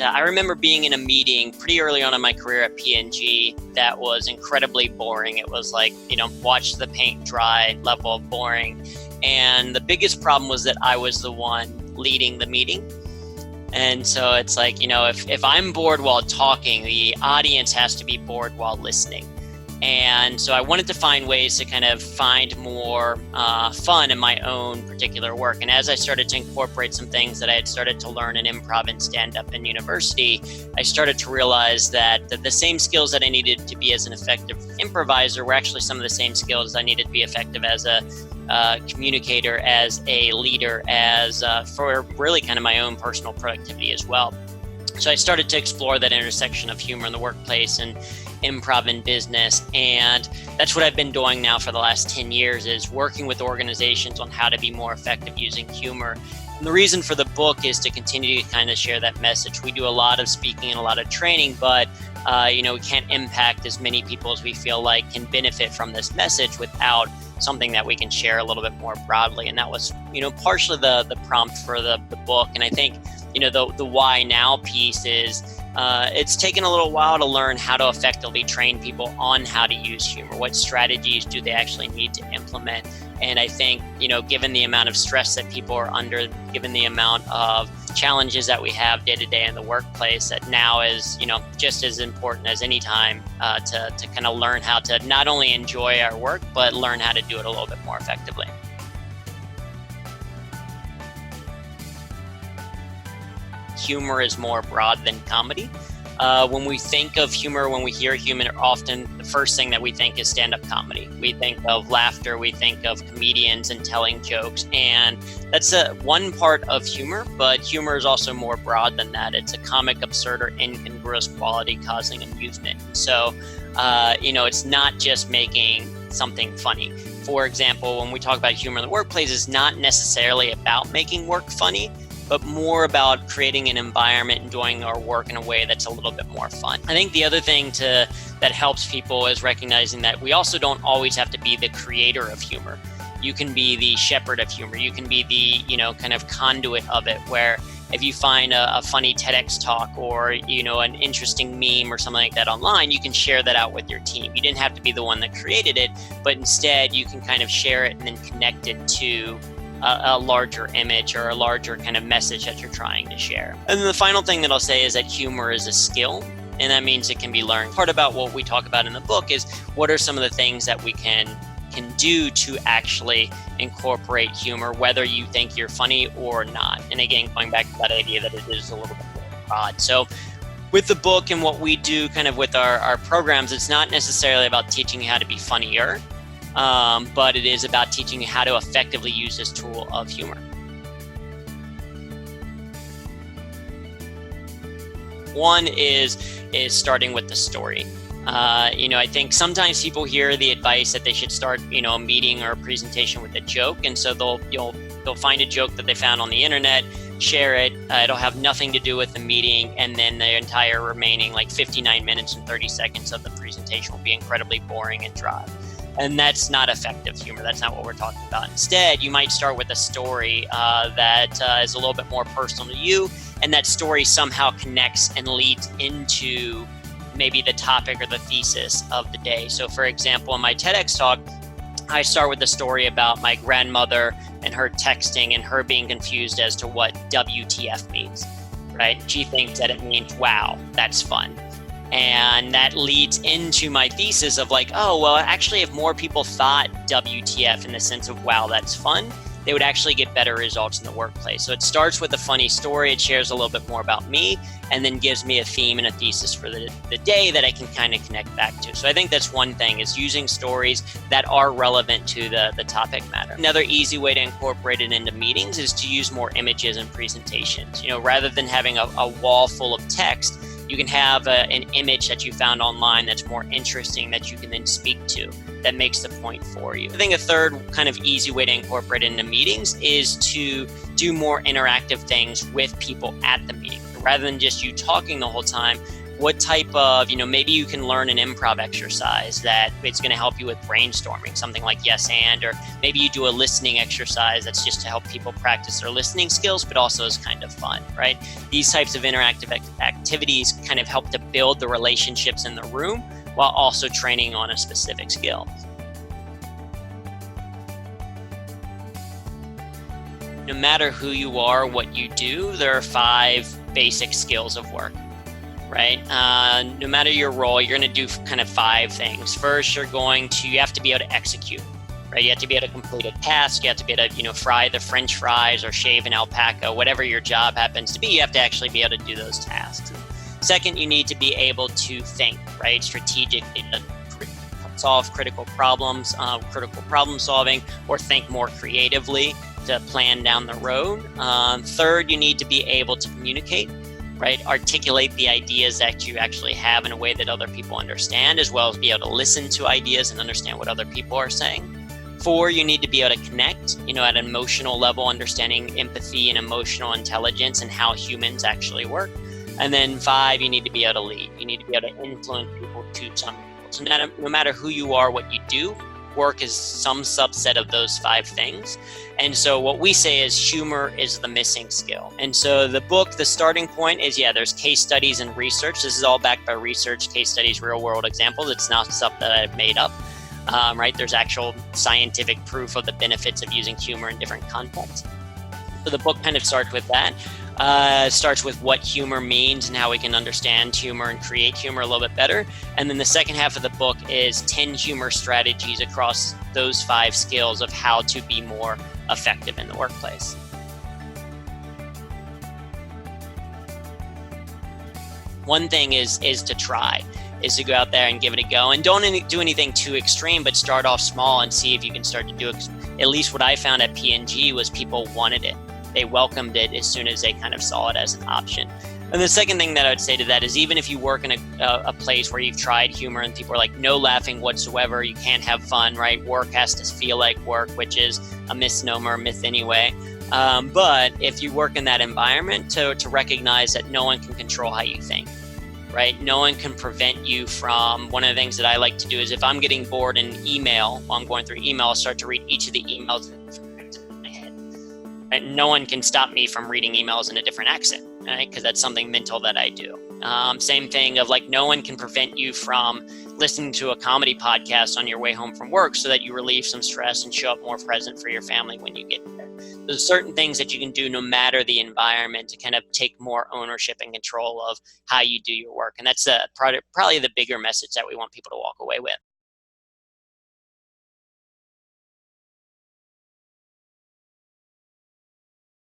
I remember being in a meeting pretty early on in my career at P&G that was incredibly boring. It was like, watch the paint dry level of boring. And the biggest problem was that I was the one leading the meeting. And so it's like, if I'm bored while talking, the audience has to be bored while listening. And so I wanted to find ways to kind of find more fun in my own particular work. And as I started to incorporate some things that I had started to learn in improv and stand-up in university, I started to realize that the same skills that I needed to be as an effective improviser were actually some of the same skills I needed to be effective as a communicator, as a leader, as for really kind of my own personal productivity as well. So I started to explore that intersection of humor in the workplace and improv in business. And that's what I've been doing now for the last 10 years, is working with organizations on how to be more effective using humor. And the reason for the book is to continue to kind of share that message. We do a lot of speaking and a lot of training, but we can't impact as many people as we feel like can benefit from this message without something that we can share a little bit more broadly. And that was, partially the prompt for the book. And I think, the why now piece is it's taken a little while to learn how to effectively train people on how to use humor. What strategies do they actually need to implement? And I think, given the amount of stress that people are under, given the amount of challenges that we have day to day in the workplace, that now is, just as important as any time to kind of learn how to not only enjoy our work, but learn how to do it a little bit more effectively. Humor is more broad than comedy. When we think of humor, when we hear humor, often the first thing that we think is stand-up comedy. We think of laughter, we think of comedians and telling jokes, and that's one part of humor, but humor is also more broad than that. It's a comic, absurd, or incongruous quality causing amusement. So, it's not just making something funny. For example, when we talk about humor in the workplace, it's not necessarily about making work funny, but more about creating an environment and doing our work in a way that's a little bit more fun. I think the other thing that helps people is recognizing that we also don't always have to be the creator of humor. You can be the shepherd of humor. You can be the, kind of conduit of it, where if you find a funny TEDx talk or, an interesting meme or something like that online, you can share that out with your team. You didn't have to be the one that created it, but instead you can kind of share it and then connect it to a larger image or a larger kind of message that you're trying to share. And then the final thing that I'll say is that humor is a skill, and that means it can be learned. Part about what we talk about in the book is what are some of the things that we can do to actually incorporate humor, whether you think you're funny or not. And again, going back to that idea that it is a little bit more broad. So with the book and what we do kind of with our programs, it's not necessarily about teaching you how to be funnier, but it is about teaching you how to effectively use this tool of humor. One is starting with the story. I think sometimes people hear the advice that they should start, a meeting or a presentation with a joke, and so they'll find a joke that they found on the internet, share it. It'll have nothing to do with the meeting, and then the entire remaining 59 minutes and 30 seconds of the presentation will be incredibly boring and dry. And that's not effective humor. That's not what we're talking about. Instead, you might start with a story that is a little bit more personal to you, and that story somehow connects and leads into maybe the topic or the thesis of the day. So for example, in my TEDx talk, I start with a story about my grandmother and her texting and her being confused as to what WTF means, right? She thinks that it means, wow, that's fun. And that leads into my thesis of actually, if more people thought WTF in the sense of, wow, that's fun, they would actually get better results in the workplace. So it starts with a funny story. It shares a little bit more about me, and then gives me a theme and a thesis for the day that I can kind of connect back to. So I think that's one thing, is using stories that are relevant to the topic matter. Another easy way to incorporate it into meetings is to use more images and presentations. Rather than having a wall full of text, you can have an image that you found online that's more interesting that you can then speak to, that makes the point for you. I think a third kind of easy way to incorporate it into meetings is to do more interactive things with people at the meeting. Rather than just you talking the whole time, What type of, maybe you can learn an improv exercise that it's going to help you with brainstorming, something like yes and, or maybe you do a listening exercise that's just to help people practice their listening skills, but also is kind of fun, right? These types of interactive activities kind of help to build the relationships in the room while also training on a specific skill. No matter who you are, what you do, there are 5 basic skills of work. Right? No matter your role, you're going to do kind of 5 things. First, you have to be able to execute, right? You have to be able to complete a task. You have to be able to, fry the French fries or shave an alpaca, whatever your job happens to be. You have to actually be able to do those tasks. Second, you need to be able to think, right? Strategically, to solve critical problem solving, or think more creatively to plan down the road. Third, you need to be able to communicate, right? Articulate the ideas that you actually have in a way that other people understand, as well as be able to listen to ideas and understand what other people are saying. 4, you need to be able to connect, at an emotional level, understanding empathy and emotional intelligence and how humans actually work. And then 5, you need to be able to lead. You need to be able to influence people to some people. So no matter who you are, what you do, work is some subset of those 5 things. And so what we say is humor is the missing skill. And so the book, the starting point is, there's case studies and research. This is all backed by research, case studies, real world examples. It's not stuff that I've made up, right? There's actual scientific proof of the benefits of using humor in different contexts. So the book kind of starts with that. Starts with what humor means and how we can understand humor and create humor a little bit better. And then the second half of the book is 10 humor strategies across those 5 skills of how to be more effective in the workplace. One thing is to try, is to go out there and give it a go. And don't do anything too extreme, but start off small and see if you can start to do it. At least what I found at P&G was people wanted it. They welcomed it as soon as they kind of saw it as an option. And the second thing that I would say to that is, even if you work in a place where you've tried humor and people are like, no laughing whatsoever, you can't have fun, right? Work has to feel like work, which is a misnomer, a myth anyway. But if you work in that environment, to recognize that no one can control how you think, right? No one can prevent you from, one of the things that I like to do is, if I'm getting bored in email, while I'm going through email, I'll start to read each of the emails in my head. And no one can stop me from reading emails in a different accent, right? Because that's something mental that I do. Same thing of like, no one can prevent you from listening to a comedy podcast on your way home from work so that you relieve some stress and show up more present for your family when you get there. There's certain things that you can do no matter the environment to kind of take more ownership and control of how you do your work. And that's probably the bigger message that we want people to walk away with.